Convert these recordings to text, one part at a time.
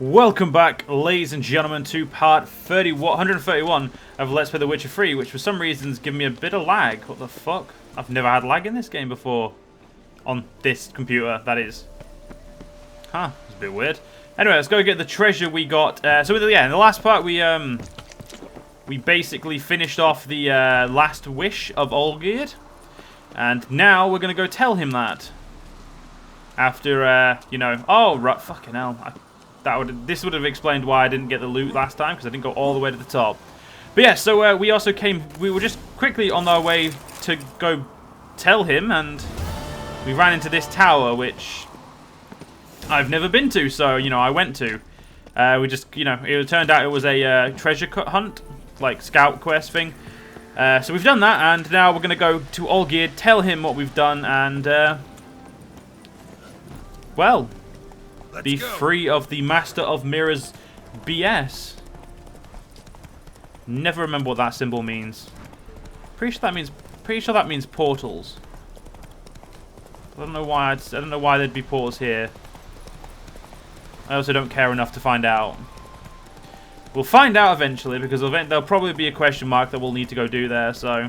Welcome back, ladies and gentlemen, to part 131 of Let's Play The Witcher 3, which for some reason is giving me a bit of lag. What the fuck? I've never had lag in this game before. On this computer, that is. Huh, it's a bit weird. Anyway, let's go get the treasure we got. So in the last part we basically finished off the last wish of Olgierd. And now we're going to go tell him that. After, oh, right, fucking hell. This would have explained why I didn't get the loot last time, because I didn't go all the way to the top. But yeah, so we were just quickly on our way to go tell him, and we ran into this tower, which I've never been to, so, I went to. It turned out it was a treasure hunt, like scout quest thing. So we've done that, and now we're going to go to Olgierd, tell him what we've done, and, well, be free of the Master of Mirrors BS. Never remember what that symbol means. Pretty sure that means portals. I don't know why there'd be portals here. I also don't care enough to find out. We'll find out eventually, because there'll probably be a question mark that we'll need to go do there, so.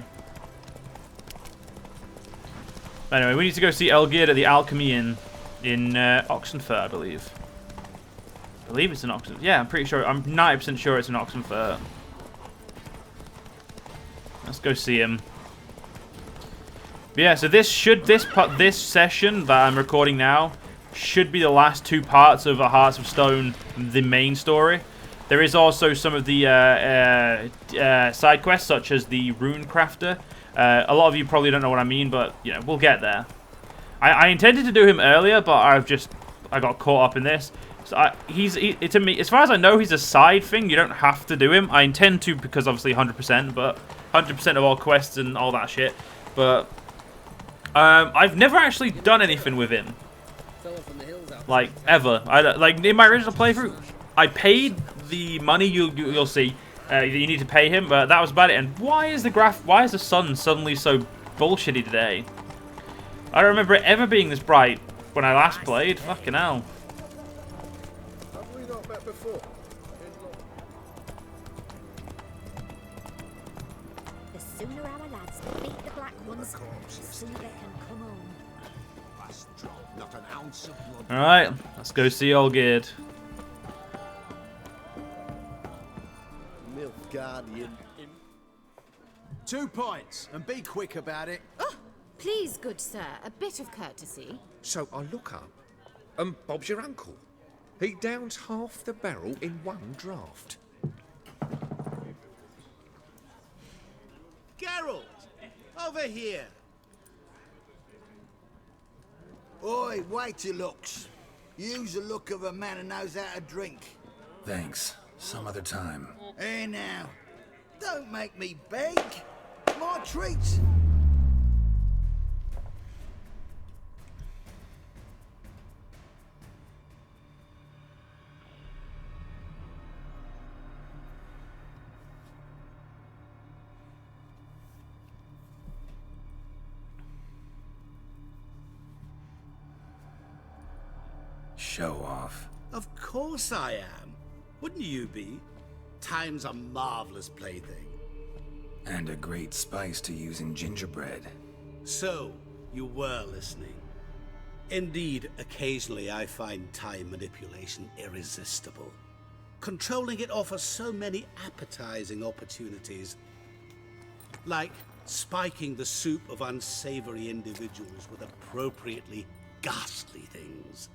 Anyway, we need to go see Olgierd at the Alchemy Inn in Oxenfurt, I believe. I believe it's in Oxenfurt. Yeah, I'm pretty sure. I'm 90% sure it's in Oxenfurt. Let's go see him. But yeah, so this session that I'm recording now should be the last two parts of Hearts of Stone, the main story. There is also some of the side quests, such as the Rune Crafter. A lot of you probably don't know what I mean, but we'll get there. I intended to do him earlier, but I got caught up in this. So to me, as far as I know, he's a side thing. You don't have to do him. I intend to, because obviously 100%, but 100% of all quests and all that shit. But I've never actually done anything with him, like ever. Like in my original playthrough, I paid the money. You'll see. You need to pay him, but that was about it. And why is the sun suddenly so bullshitty today? I don't remember it ever being this bright when I last played. Fucking hell. Have we not met before? The sooner our lads beat the black ones, the sooner they can come home. Not an ounce of blood. Alright, let's go see Olgierd. Milk Guardian. 2 points, and be quick about it. Oh, please, good sir, a bit of courtesy. So I look up, and Bob's your uncle. He downs half the barrel in one draught. Geralt, over here. Oi, wait your looks. Use the look of a man who knows how to drink. Thanks. Some other time. Hey now, don't make me beg. My treat. Show off. Of course I am. Wouldn't you be? Time's a marvelous plaything. And a great spice to use in gingerbread. So, you were listening. Indeed, occasionally I find time manipulation irresistible. Controlling it offers so many appetizing opportunities. Like spiking the soup of unsavory individuals with appropriately ghastly things.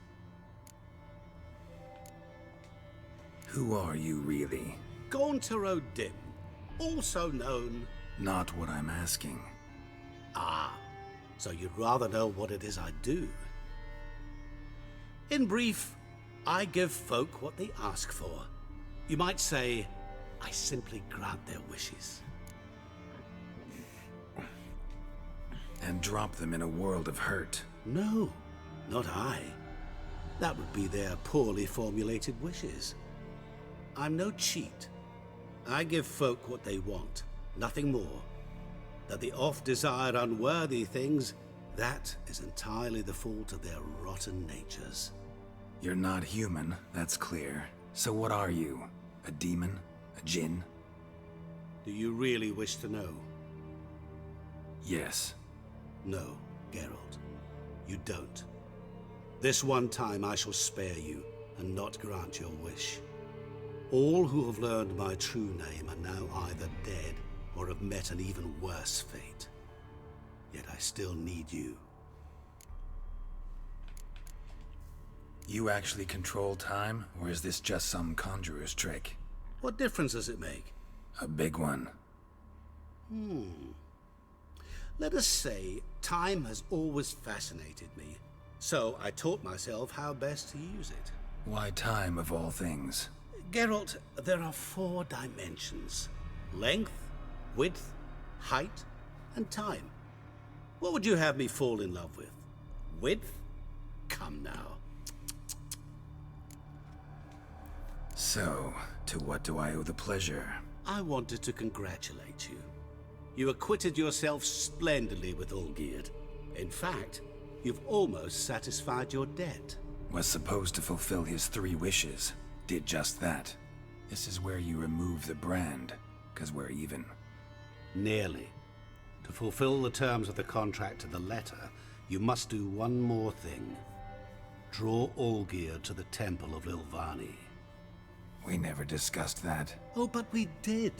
Who are you really? Gauntero Dim, also known... Not what I'm asking. Ah, so you'd rather know what it is I do. In brief, I give folk what they ask for. You might say, I simply grant their wishes. And drop them in a world of hurt. No, not I. That would be their poorly formulated wishes. I'm no cheat. I give folk what they want, nothing more. That they oft desire unworthy things, that is entirely the fault of their rotten natures. You're not human, that's clear. So what are you? A demon? A djinn? Do you really wish to know? Yes. No, Geralt. You don't. This one time I shall spare you and not grant your wish. All who have learned my true name are now either dead or have met an even worse fate. Yet I still need you. You actually control time, or is this just some conjurer's trick? What difference does it make? A big one. Let us say time has always fascinated me, so I taught myself how best to use it. Why time, of all things? Geralt, there are 4 dimensions. Length, width, height, and time. What would you have me fall in love with? Width? Come now. So, to what do I owe the pleasure? I wanted to congratulate you. You acquitted yourself splendidly with Olgierd. In fact, you've almost satisfied your debt. Was supposed to fulfill his 3 wishes. Did just that. This is where you remove the brand, 'cause we're even. Nearly. To fulfill the terms of the contract to the letter, you must do one more thing. Draw Olgierd to the Temple of Lilvani. We never discussed that. Oh, but we did.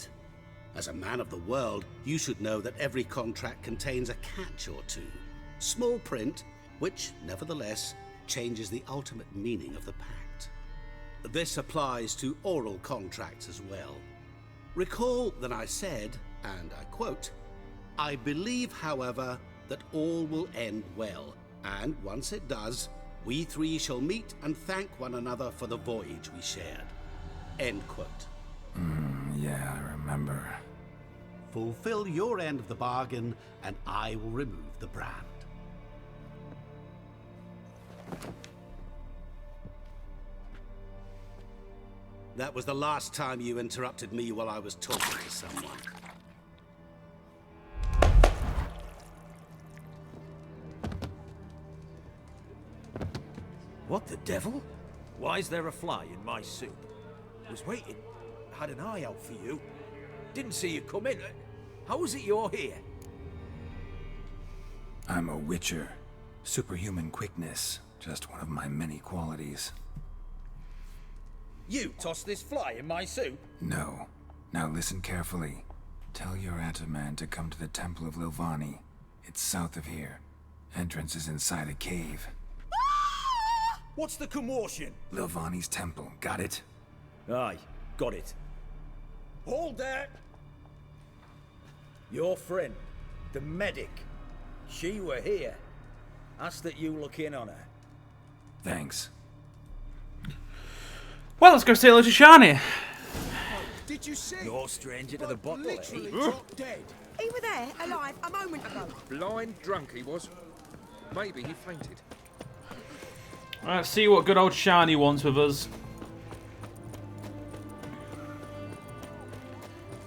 As a man of the world, you should know that every contract contains a catch or two. Small print, which, nevertheless, changes the ultimate meaning of the pact. This applies to oral contracts as well. Recall that I said, and I quote, "I believe, however, that all will end well, and once it does, we 3 shall meet and thank one another for the voyage we shared." End quote. Yeah, I remember. Fulfill your end of the bargain, and I will remove the brand. That was the last time you interrupted me while I was talking to someone. What the devil? Why is there a fly in my soup? Was waiting. Had an eye out for you. Didn't see you come in. How is it you're here? I'm a witcher. Superhuman quickness. Just one of my many qualities. You tossed this fly in my soup? No. Now listen carefully. Tell your Ataman to come to the Temple of Lilvani. It's south of here. Entrance is inside a cave. What's the commotion? Lilvani's temple. Got it? Aye, got it. Hold there! Your friend, the medic, she were here. Ask that you look in on her. Thanks. Well, let's go say hello to Shani. Did you see? You're stranger to the bottle, Literally eh? dropped dead. He were there, alive, a moment ago. Blind drunk he was. Maybe he fainted. Let's see what good old Shani wants with us.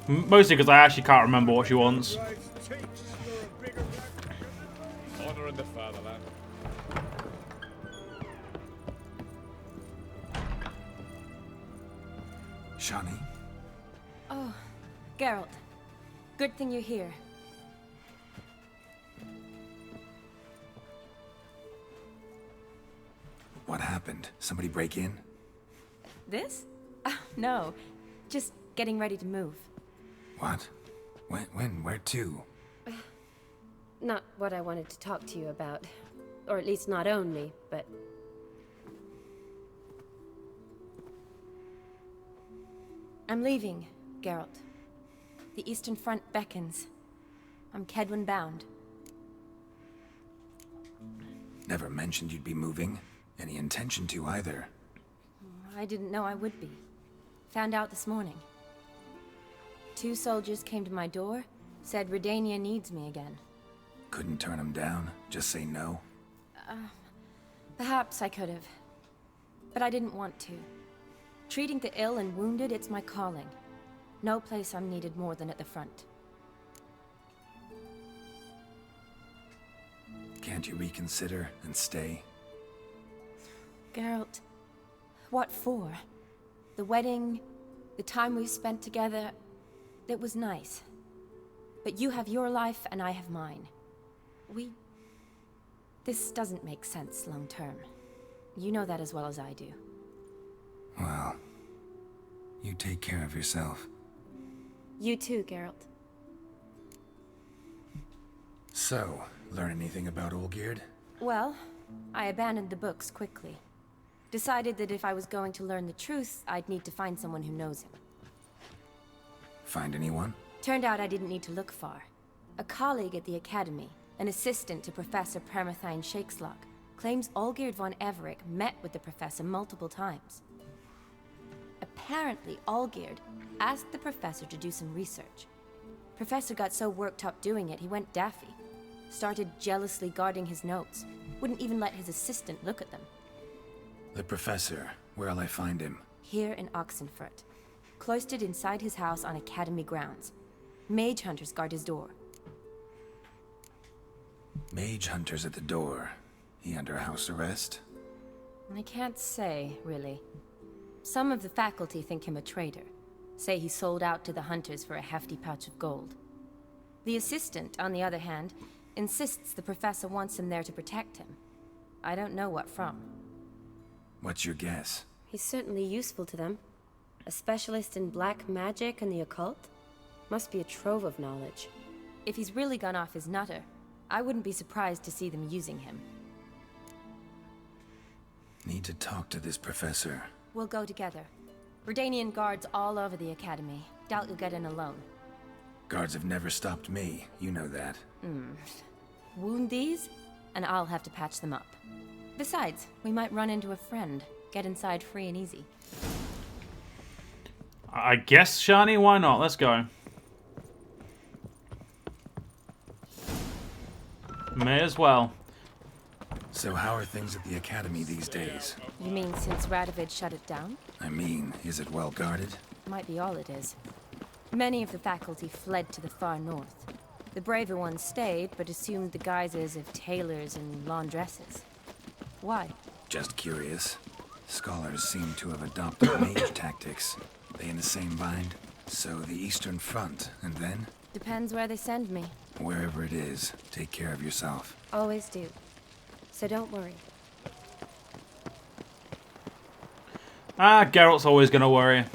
Mostly because I actually can't remember what she wants. Honor in the fatherland. Shani? Oh, Geralt. Good thing you're here. What happened? Somebody break in? This? No. Just getting ready to move. What? When? Where to? Not what I wanted to talk to you about. Or at least not only, but... I'm leaving, Geralt. The Eastern Front beckons. I'm Kedwin bound. Never mentioned you'd be moving. Any intention to either. I didn't know I would be. Found out this morning. 2 soldiers came to my door, said Redania needs me again. Couldn't turn him down? Just say no? Perhaps I could have. But I didn't want to. Treating the ill and wounded, it's my calling. No place I'm needed more than at the front. Can't you reconsider and stay? Geralt, what for? The wedding, the time we spent together, it was nice. But you have your life and I have mine. This doesn't make sense long term. You know that as well as I do. Well, you take care of yourself. You too, Geralt. So, learn anything about Olgierd? Well, I abandoned the books quickly. Decided that if I was going to learn the truth, I'd need to find someone who knows him. Find anyone? Turned out I didn't need to look far. A colleague at the Academy, an assistant to Professor Permathine Shakeslock, claims Olgierd von Everec met with the professor multiple times. Apparently, Olgierd asked the professor to do some research. Professor got so worked up doing it, he went daffy. Started jealously guarding his notes. Wouldn't even let his assistant look at them. The professor. Where'll I find him? Here in Oxenfurt. Cloistered inside his house on Academy grounds. Mage hunters guard his door. Mage hunters at the door. He under house arrest? I can't say, really. Some of the faculty think him a traitor. Say he sold out to the hunters for a hefty pouch of gold. The assistant, on the other hand, insists the professor wants him there to protect him. I don't know what from. What's your guess? He's certainly useful to them. A specialist in black magic and the occult? Must be a trove of knowledge. If he's really gone off his nutter, I wouldn't be surprised to see them using him. Need to talk to this professor. We'll go together. Redanian guards all over the Academy. Doubt you'll get in alone. Guards have never stopped me, you know that. Wound these, and I'll have to patch them up. Besides, we might run into a friend. Get inside free and easy. I guess, Shani, why not? Let's go. May as well. So how are things at the Academy these days? You mean since Radovid shut it down? I mean, is it well guarded? Might be all it is. Many of the faculty fled to the far north. The braver ones stayed, but assumed the guises of tailors and laundresses. Why? Just curious. Scholars seem to have adopted mage tactics. They in the same bind? So the Eastern Front, and then? Depends where they send me. Wherever it is, take care of yourself. Always do. So don't worry. Geralt's always gonna worry.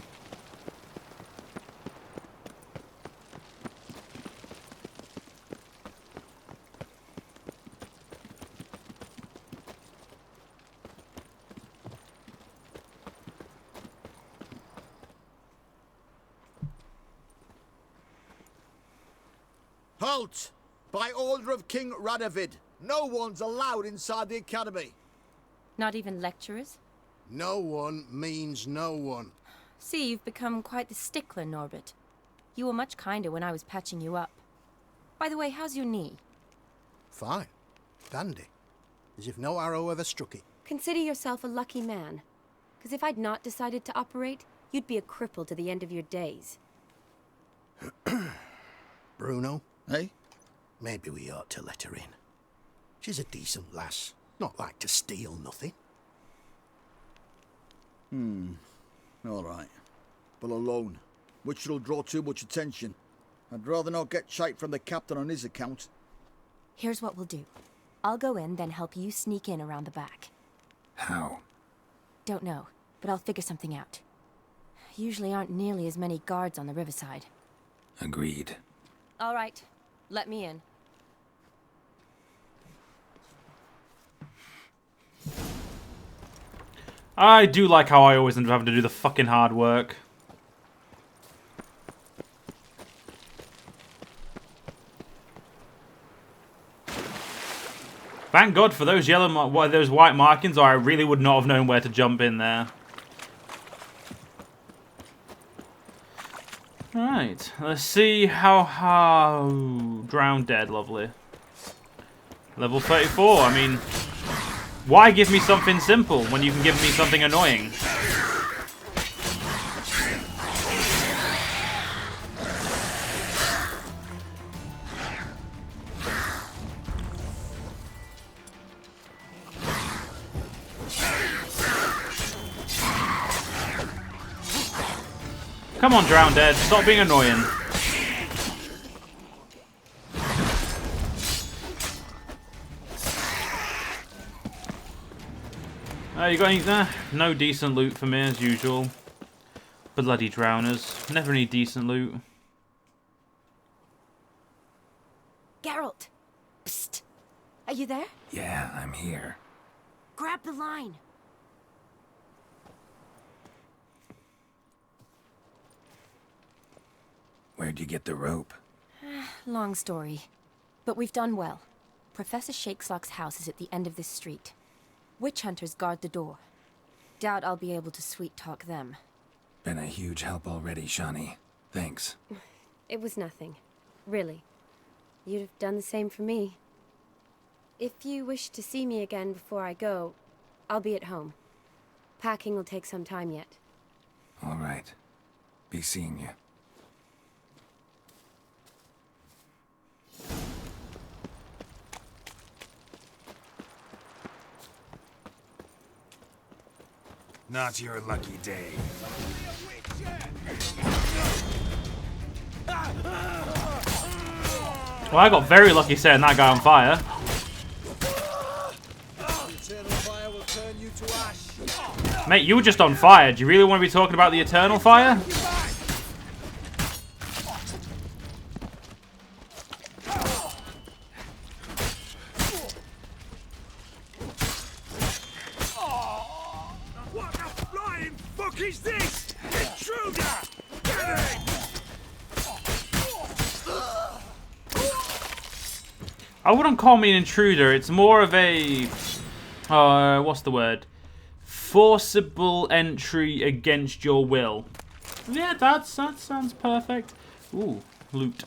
Halt! By order of King Radovid, no one's allowed inside the Academy. Not even lecturers? No one means no one. See, you've become quite the stickler, Norbert. You were much kinder when I was patching you up. By the way, how's your knee? Fine. Dandy. As if no arrow ever struck it. Consider yourself a lucky man. Because if I'd not decided to operate, you'd be a cripple to the end of your days. Bruno, eh? Maybe we ought to let her in. She's a decent lass. Not like to steal nothing. All right. But alone, which will draw too much attention. I'd rather not get shite from the captain on his account. Here's what we'll do. I'll go in, then help you sneak in around the back. How? Don't know, but I'll figure something out. Usually aren't nearly as many guards on the riverside. Agreed. All right, let me in. I do like how I always end up having to do the fucking hard work. Thank God for those those white markings, or I really would not have known where to jump in there. Alright, let's see how Drowned Dead, lovely. Level 34, I mean, why give me something simple when you can give me something annoying? Come on, Drown Dead. Stop being annoying. You got any... no decent loot for me, as usual. Bloody drowners. Never any decent loot. Geralt! Psst! Are you there? Yeah, I'm here. Grab the line. Where'd you get the rope? Long story. But we've done well. Professor Shakesock's house is at the end of this street. Witch hunters guard the door. Doubt I'll be able to sweet-talk them. Been a huge help already, Shani. Thanks. It was nothing. Really. You'd have done the same for me. If you wish to see me again before I go, I'll be at home. Packing will take some time yet. All right. Be seeing you. Not your lucky day. Well, I got very lucky setting that guy on fire. Mate, you were just on fire. Do you really want to be talking about the eternal fire? What the flying fuck is this? Intruder! Get it! I wouldn't call me an intruder. It's more of a... what's the word? Forcible entry against your will. Yeah, that sounds perfect. Ooh, loot.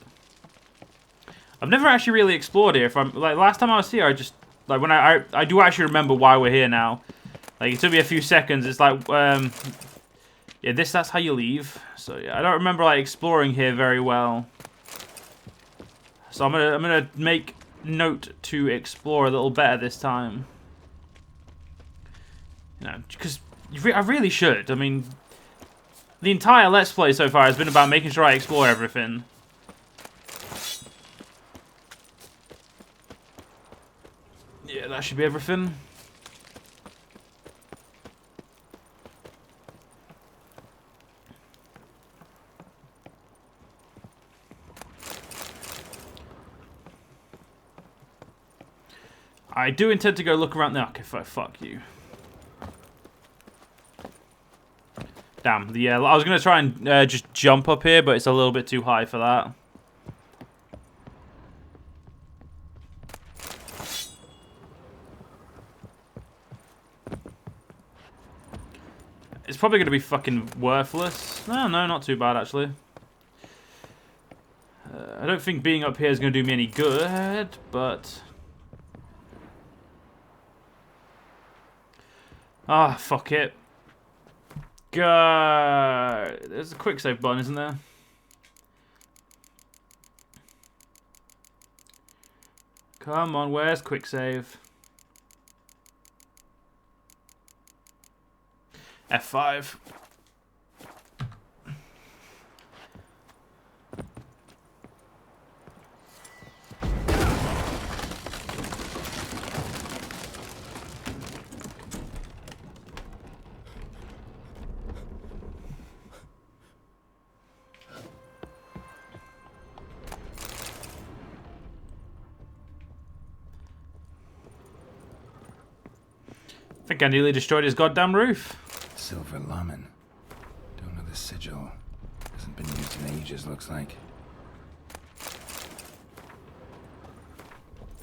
I've never actually really explored here. If I'm like last time I was here, I just like when I do actually remember why we're here now. Like it took me a few seconds. It's like yeah, that's how you leave. So yeah, I don't remember like exploring here very well. So I'm gonna make note to explore a little better this time. You know, because I really should. I mean, the entire Let's Play so far has been about making sure I explore everything. Yeah, that should be everything. I do intend to go look around there. Okay, fuck you. Damn, yeah, I was going to try and just jump up here, but it's a little bit too high for that. It's probably going to be fucking worthless. No, not too bad, actually. I don't think being up here is going to do me any good, but... Ah, fuck it. God, there's a quick save button, isn't there? Come on, where's quick save? F5. I think I nearly destroyed his goddamn roof. Silver Laman. Don't know the sigil. Hasn't been used in ages, looks like.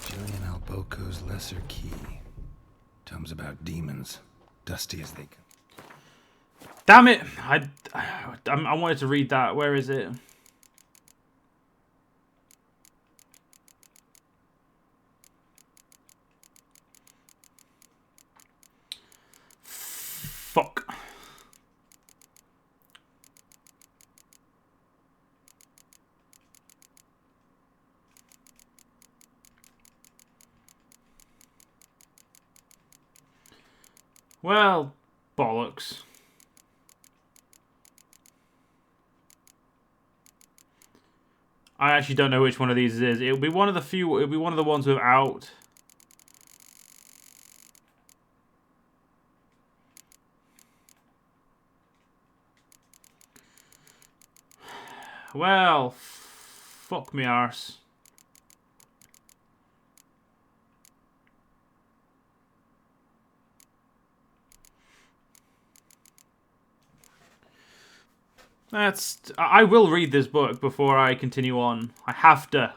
Julian Alboco's Lesser Key. Tomes about demons. Dusty as they can. Damn it! I wanted to read that. Where is it? Fuck. Well, bollocks. I actually don't know which one of these it is. It'll be one of the few. It'll be one of the ones without. Well, fuck me arse. I will read this book before I continue on. I have to.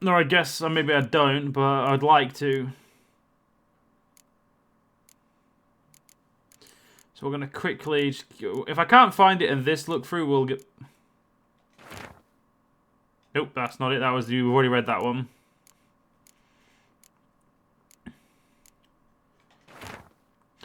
No, I guess maybe I don't, but I'd like to. So we're gonna quickly. If I can't find it in this look through, we'll get. Nope, that's not it. That was we've already read that one.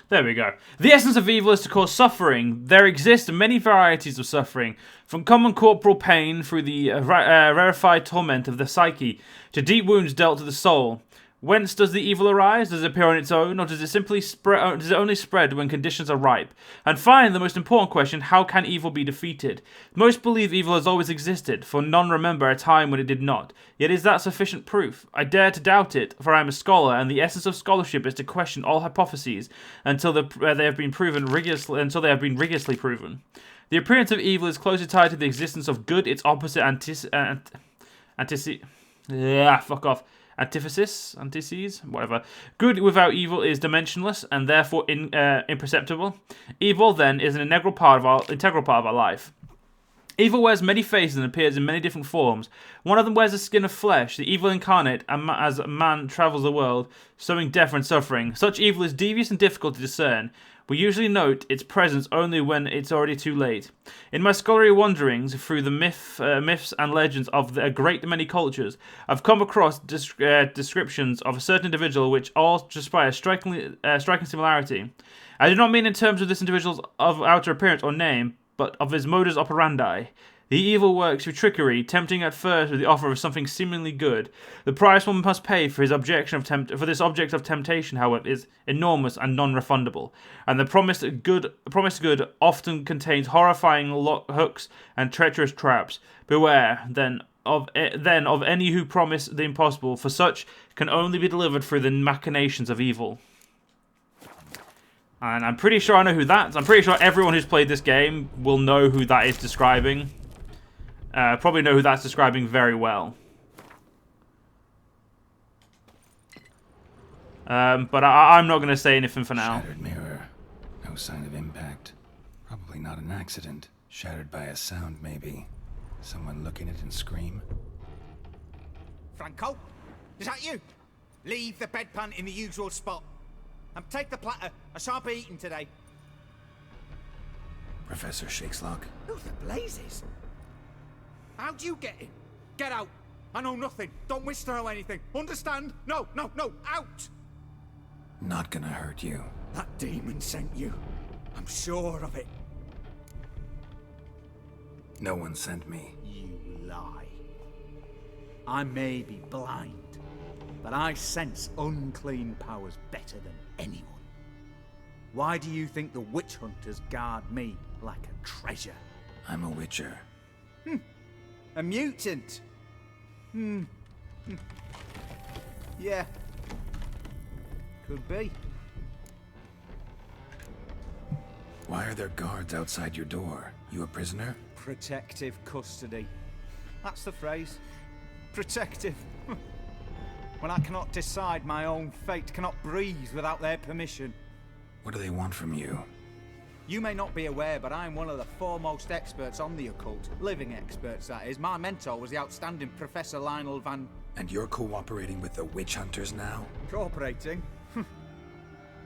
There we go. The essence of evil is to cause suffering. There exist many varieties of suffering, from common corporal pain through the rarefied torment of the psyche, to deep wounds dealt to the soul. Whence does the evil arise? Does it appear on its own, or does it simply spread? Does it only spread when conditions are ripe? And finally, the most important question: how can evil be defeated? Most believe evil has always existed, for none remember a time when it did not. Yet is that sufficient proof? I dare to doubt it, for I am a scholar, and the essence of scholarship is to question all hypotheses until they have been rigorously proven. The appearance of evil is closely tied to the existence of good. Its opposite antithesis, whatever. Good without evil is dimensionless and therefore imperceptible. Evil, then, is an integral part of our life. Evil wears many faces and appears in many different forms. One of them wears a skin of flesh, the evil incarnate, as man travels the world, sowing death and suffering. Such evil is devious and difficult to discern. We usually note its presence only when it's already too late. In my scholarly wanderings through the myths and legends of a great many cultures, I've come across descriptions of a certain individual which all display a striking similarity. I do not mean in terms of this individual's outer appearance or name, but of his modus operandi. The evil works through trickery, tempting at first with the offer of something seemingly good. The price one must pay for this object of temptation, however, is enormous and non-refundable, and the promised good often contains horrifying hooks and treacherous traps. Beware, then, of any who promise the impossible, for such can only be delivered through the machinations of evil. And I'm pretty sure I know who that's. I'm pretty sure everyone who's played this game will know who that is describing. Probably know who that's describing very well. But I'm not going to say anything for now. Shattered mirror. No sign of impact. Probably not an accident. Shattered by a sound, maybe. Someone looking at it and scream. Franco? Is that you? Leave the bedpan in the usual spot. And take the platter. I shan't be eating today. Professor Shakeslock. Who the blazes? How'd you get in? Get out. I know nothing. Don't wish to know anything. Understand? No, no, no. Out! Not gonna hurt you. That demon sent you. I'm sure of it. No one sent me. You lie. I may be blind, but I sense unclean powers better than anyone. Why do you think the witch hunters guard me like a treasure? I'm a witcher. A mutant? Yeah. Could be. Why are there guards outside your door? You a prisoner? Protective custody. That's the phrase. Protective. When I cannot decide my own fate, cannot breathe without their permission. What do they want from you? You may not be aware, but I'm one of the foremost experts on the occult. Living experts, that is. My mentor was the outstanding Professor Lionel Van... And you're cooperating with the witch hunters now? Cooperating?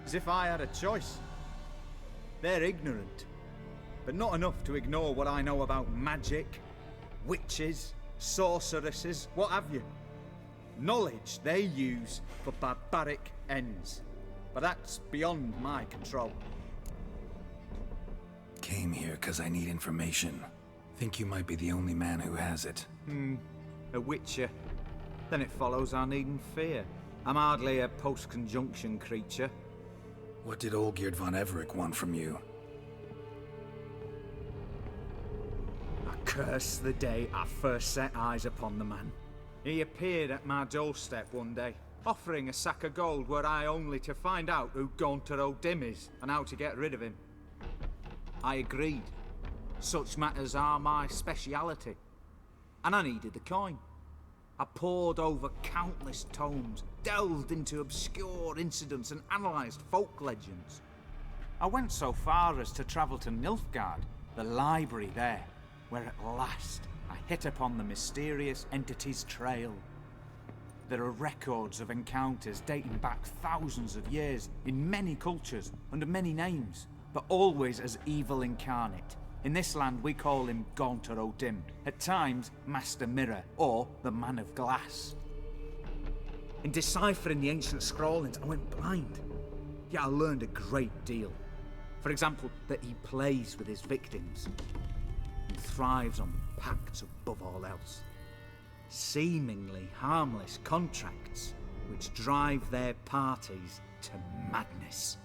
As if I had a choice. They're ignorant, but not enough to ignore what I know about magic, witches, sorceresses, what have you. Knowledge they use for barbaric ends. But that's beyond my control. Came here because I need information. Think you might be the only man who has it. A witcher. then it follows I needn't fear. I'm hardly a post-conjunction creature. What did Olgierd von Everec want from you? I curse the day I first set eyes upon the man. He appeared at my doorstep one day, offering a sack of gold were I only to find out who Gaunter O'Dim is and how to get rid of him. I agreed. Such matters are my speciality. And I needed the coin. I pored over countless tomes, delved into obscure incidents and analysed folk legends. I went so far as to travel to Nilfgaard, the library there, where at last I hit upon the mysterious entity's trail. There are records of encounters dating back thousands of years in many cultures, under many names, but always as evil incarnate. In this land we call him Gaunter O'Dim, at times Master Mirror, or the Man of Glass. In deciphering the ancient scrawlings, I went blind. Yet I learned a great deal. For example, that he plays with his victims and thrives on pacts above all else. Seemingly harmless contracts which drive their parties to madness.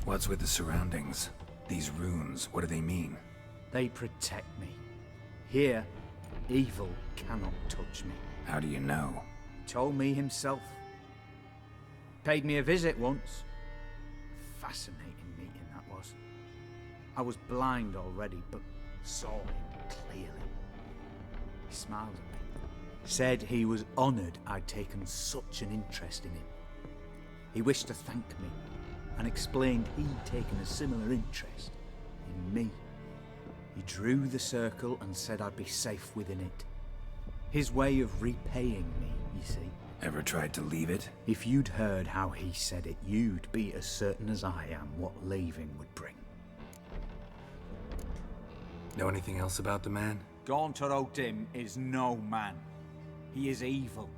What's with the surroundings? These runes, what do they mean? They protect me. Here, evil cannot touch me. How do you know? He told me himself. Paid me a visit once. Fascinating meeting that was. I was blind already, but saw him clearly. He smiled at me. Said he was honoured I'd taken such an interest in him. He wished to thank me, and explained he'd taken a similar interest in me. He drew the circle and said I'd be safe within it. His way of repaying me, you see. Ever tried to leave it? If you'd heard how he said it, you'd be as certain as I am what leaving would bring. Know anything else about the man? Gaunter O'Dim is no man. He is evil.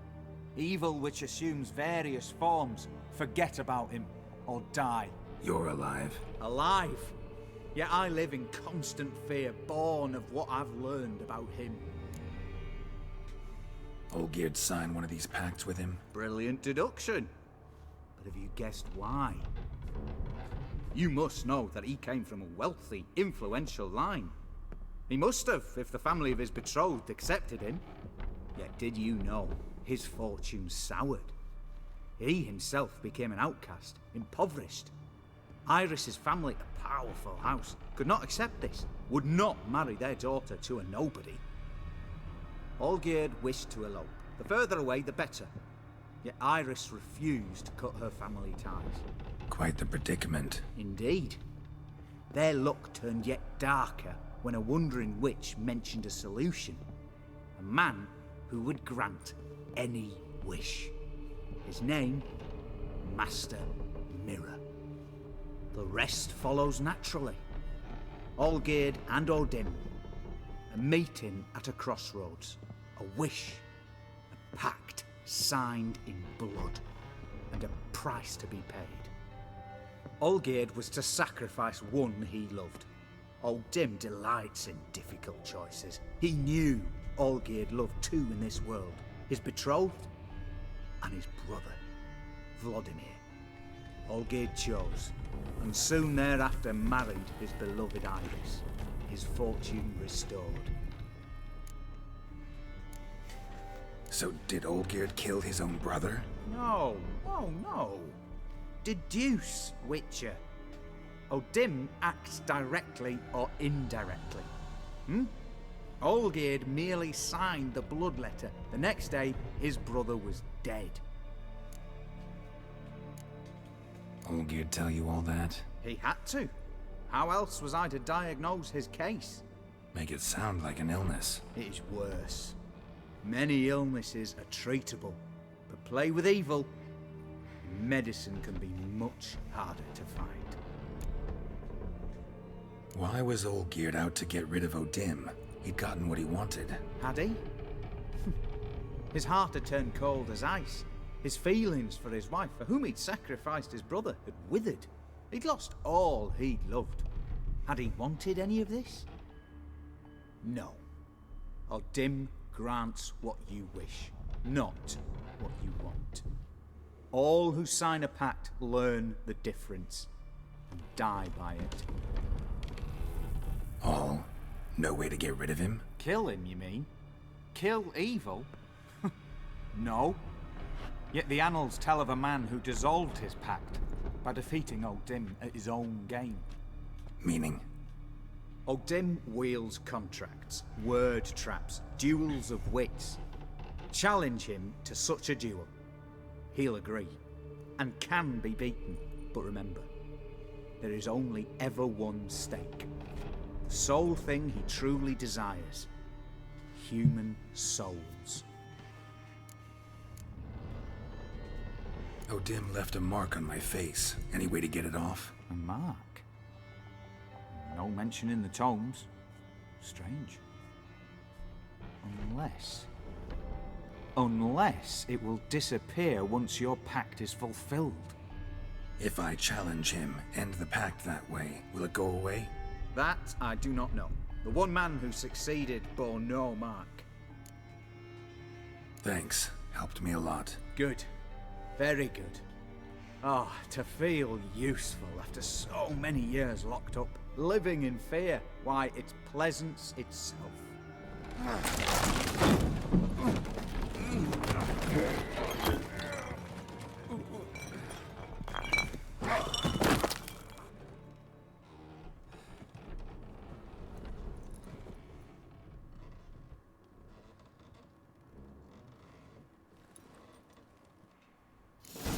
Evil which assumes various forms. Forget about him, or die. You're alive. Alive? Yet I live in constant fear, born of what I've learned about him. Olgierd signed one of these pacts with him? Brilliant deduction. But have you guessed why? You must know that he came from a wealthy, influential line. He must have, if the family of his betrothed accepted him. Yet did you know his fortune soured? He himself became an outcast, impoverished. Iris's family, a powerful house, could not accept this, would not marry their daughter to a nobody. Olgierd wished to elope. The further away, the better. Yet Iris refused to cut her family ties. Quite the predicament. Indeed. Their luck turned yet darker when a wandering witch mentioned a solution. A man who would grant any wish. His name, Master Mirror. The rest follows naturally. Olgierd and O'Dim. A meeting at a crossroads. A wish. A pact signed in blood. And a price to be paid. Olgierd was to sacrifice one he loved. O'Dim delights in difficult choices. He knew Olgierd loved two in this world. His betrothed and his brother, Vladimir. Olgierd chose, and soon thereafter married his beloved Iris, his fortune restored. So did Olgierd kill his own brother? No, no. Deduce, Witcher. O'Dim acts directly or indirectly. Olgierd merely signed the blood letter. The next day, his brother was dead. Olgierd tell you all that? He had to. How else was I to diagnose his case? Make it sound like an illness. It is worse. Many illnesses are treatable, but play with evil, medicine can be much harder to find. Why was Olgierd out to get rid of O'Dim? He'd gotten what he wanted. Had he? His heart had turned cold as ice. His feelings for his wife, for whom he'd sacrificed his brother, had withered. He'd lost all he'd loved. Had he wanted any of this? No. O'Dim grants what you wish, not what you want. All who sign a pact learn the difference and die by it. All? No way to get rid of him? Kill him, you mean? Kill evil? No. Yet the annals tell of a man who dissolved his pact by defeating O'Dim at his own game. Meaning? O'Dim wields contracts, word traps, duels of wits. Challenge him to such a duel. He'll agree, and can be beaten. But remember, there is only ever one stake. The sole thing he truly desires. Human souls. O'Dim left a mark on my face. Any way to get it off? A mark? No mention in the tomes. Strange. Unless it will disappear once your pact is fulfilled. If I challenge him, end the pact that way, will it go away? That I do not know. The one man who succeeded bore no mark. Thanks. Helped me a lot. Good. Very good. Oh, to feel useful after so many years locked up, living in fear. Why, it's pleasance itself.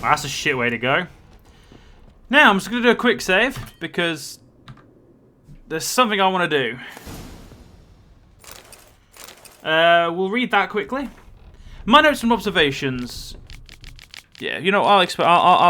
That's a shit way to go. Now, I'm just going to do a quick save, because there's something I want to do. We'll read that quickly. My notes and observations. Yeah, you know, I'll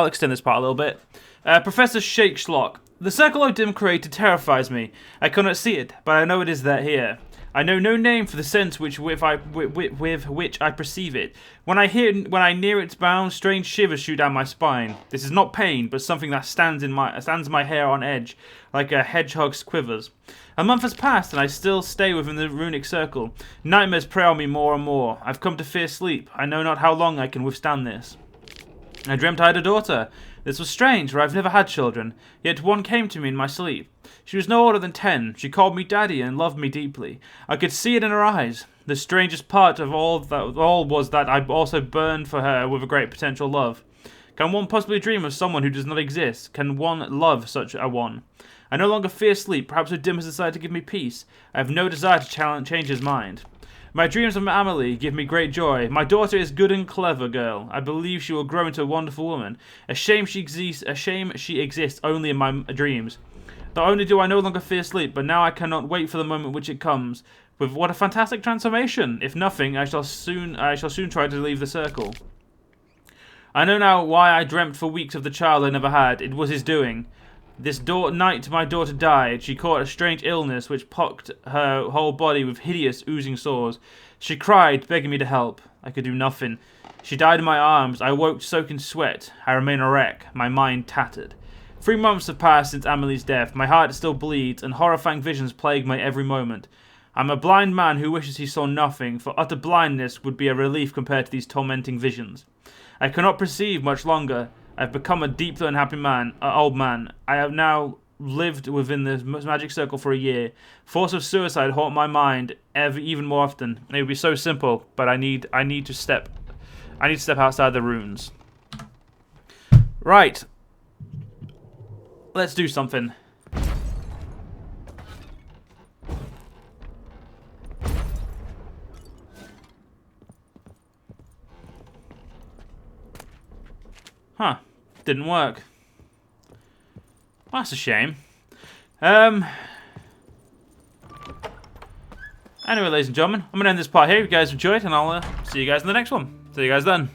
extend this part a little bit. Professor Shakeschlock. The circle O'Dim created terrifies me. I cannot see it, but I know it is there here. I know no name for the sense with which I perceive it. When I near its bounds, strange shivers shoot down my spine. This is not pain, but something that stands my hair on edge, like a hedgehog's quivers. A month has passed, and I still stay within the runic circle. Nightmares prey on me more and more. I've come to fear sleep. I know not how long I can withstand this. I dreamt I had a daughter. This was strange, for I've never had children. Yet one came to me in my sleep. She was no older than 10. She called me daddy and loved me deeply. I could see it in her eyes. The strangest part of all was that I also burned for her with a great potential love. Can one possibly dream of someone who does not exist? Can one love such a one? I no longer fear sleep. Perhaps O'Dim has decided to give me peace. I have no desire to change his mind. My dreams of Amelie give me great joy. My daughter is good and clever girl. I believe she will grow into a wonderful woman. A shame she exists only in my dreams. Not only do I no longer fear sleep, but now I cannot wait for the moment which it comes. With what a fantastic transformation! If nothing, I shall soon try to leave the circle. I know now why I dreamt for weeks of the child I never had. It was his doing. This night my daughter died. She caught a strange illness which pocked her whole body with hideous, oozing sores. She cried, begging me to help. I could do nothing. She died in my arms. I woke soaked in sweat. I remain a wreck, my mind tattered. 3 months have passed since Amelie's death. My heart still bleeds, and horrifying visions plague my every moment. I'm a blind man who wishes he saw nothing, for utter blindness would be a relief compared to these tormenting visions. I cannot perceive much longer. I've become a deeply unhappy old man. I have now lived within the magic circle for a year. Thoughts of suicide haunt my mind even more often. It would be so simple, but I need to step outside the runes. Right. Let's do something. Huh. Didn't work. Well, that's a shame. Anyway, ladies and gentlemen, I'm going to end this part here. If you guys enjoyed, and I'll see you guys in the next one. See you guys then.